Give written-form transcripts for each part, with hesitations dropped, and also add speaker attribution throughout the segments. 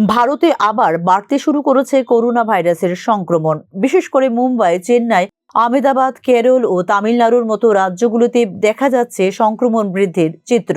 Speaker 1: ভারতে আবার বাড়তে শুরু করেছে করোনা ভাইরাসের সংক্রমণ। বিশেষ করে মুম্বাই, চেন্নাই, আহমেদাবাদ, কেরল ও তামিলনাড়ুর মতো রাজ্যগুলোতে দেখা যাচ্ছে সংক্রমণ বৃদ্ধির চিত্র।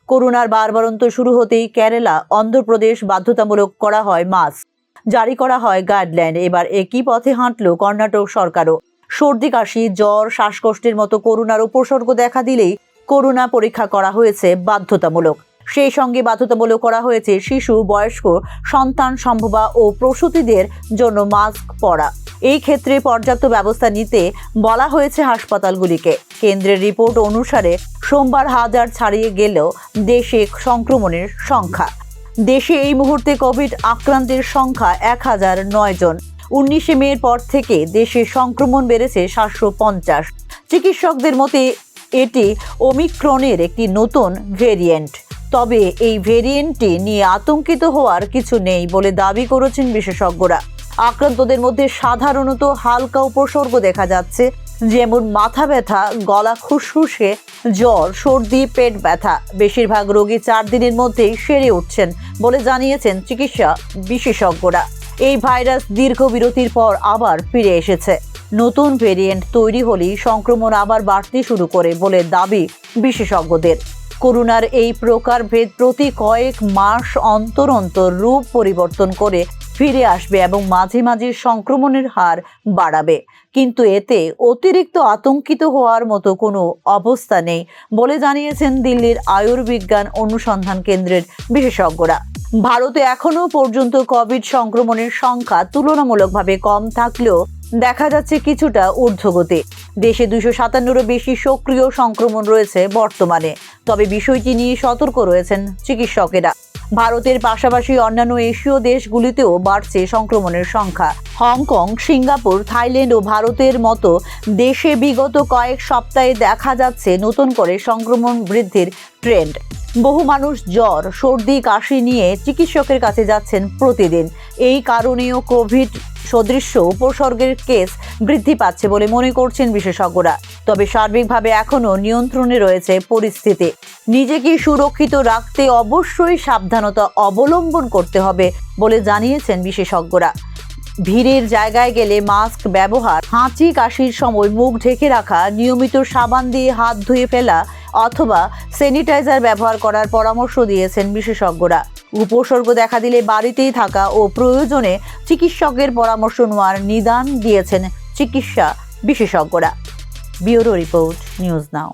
Speaker 1: করোনার বাড়বাড়ন্ত শুরু হতেই কেরালা, অন্ধ্রপ্রদেশ বাধ্যতামূলক করা হয় মাস্ক, জারি করা হয় গাইডলাইন। এবার একই পথে হাঁটল কর্ণাটক সরকারও। সর্দি, কাশি, জ্বর, শ্বাসকষ্টের মতো করোনার উপসর্গ দেখা দিলেই করোনা পরীক্ষা করা হয়েছে বাধ্যতামূলক। সেই সঙ্গে বাধ্যতামূলক করা হয়েছে শিশু, বয়স্ক, সন্তান সম্ভবা ও প্রসূতিদের জন্য মাস্ক পরা। এই ক্ষেত্রে পর্যাপ্ত ব্যবস্থা নিতে বলা হয়েছে হাসপাতালগুলিকে। কেন্দ্রের রিপোর্ট অনুসারে সোমবার 1000 ছাড়িয়ে গেলেও দেশে সংক্রমণের সংখ্যা। দেশে এই মুহূর্তে কোভিড আক্রান্তের সংখ্যা 1009 জন। 19 মের পর থেকে দেশে সংক্রমণ বেড়েছে 750। চিকিৎসকদের মতে এটি ওমিক্রনের একটি নতুন ভেরিয়েন্ট। তবে এই ভেরিয়েন্টটি নিয়ে আতঙ্কিত হওয়ার কিছু নেই বলে দাবি করেছেন বিশেষজ্ঞরা। আক্রান্তদের মধ্যে সাধারণত হালকা উপসর্গ দেখা যাচ্ছে, যেমন মাথা ব্যথা, গলা খুসখুসে, জ্বর, সর্দি, পেট ব্যথা। বেশিরভাগ রোগী 4 দিনের মধ্যেই সেরে উঠছেন বলে জানিয়েছেন চিকিৎসা বিশেষজ্ঞরা। এই ভাইরাস দীর্ঘ বিরতির পর আবার ফিরে এসেছে। নতুন ভেরিয়েন্ট তৈরি হলেই সংক্রমণ আবার বাড়তে শুরু করে বলে দাবি বিশেষজ্ঞদের। করোনার এই প্রকারভেদ প্রতি কয়েক মাস অন্তর অন্তর রূপ পরিবর্তন করে ফিরে আসবে এবং মাঝে মাঝে সংক্রমণের হার বাড়াবে। কিন্তু এতে অতিরিক্ত আতঙ্কিত হওয়ার মতো কোনো অবস্থা নেই বলে জানিয়েছেন দিল্লির আয়ুর্বিজ্ঞান অনুসন্ধান কেন্দ্রের বিশেষজ্ঞরা। ভারতে এখনো পর্যন্ত কোভিড সংক্রমণের সংখ্যা তুলনামূলকভাবে কম থাকলেও দেখা যাচ্ছে কিছুটা ঊর্ধ্বগতি। দেশে 257-এরও বেশি সক্রিয় সংক্রমণ রয়েছে বর্তমানে। তবে বিষয়টি নিয়ে সতর্ক রয়েছেন চিকিৎসকেরা। ভারতের পাশাপাশি অন্যান্য এশীয় দেশগুলিতেও বাড়ছে সংক্রমণের সংখ্যা। হংকং, সিঙ্গাপুর, থাইল্যান্ড ও ভারতের মতো দেশে বিগত কয়েক সপ্তাহে দেখা যাচ্ছে নতুন করে সংক্রমণ বৃদ্ধির ট্রেন্ড। বহু মানুষ জ্বর, সর্দি, কাশি নিয়ে চিকিৎসকের কাছে যাচ্ছেন প্রতিদিন। এই কারণেও কোভিড সদৃশ্য উপসর্গের কেস বৃদ্ধি পাচ্ছে বলে মনে করছেন বিশেষজ্ঞরা। তবে সার্বিকভাবে এখনও নিয়ন্ত্রণে রয়েছে পরিস্থিতি। নিজেকে সুরক্ষিত রাখতে অবশ্যই সাবধানতা অবলম্বন করতে হবে বলে জানিয়েছেন বিশেষজ্ঞরা। ভিড়ের জায়গায় গেলে মাস্ক ব্যবহার, হাঁচি কাশির সময় মুখ ঢেকে রাখা, নিয়মিত সাবান দিয়ে হাত ধুয়ে ফেলা অথবা স্যানিটাইজার ব্যবহার করার পরামর্শ দিয়েছেন বিশেষজ্ঞরা। উপসর্গ দেখা দিলে বাড়িতেই থাকা ও প্রয়োজনে চিকিৎসকের পরামর্শ নেওয়ার নিদান দিয়েছেন চিকিৎসা বিশেষজ্ঞরা। Bureau report, news now.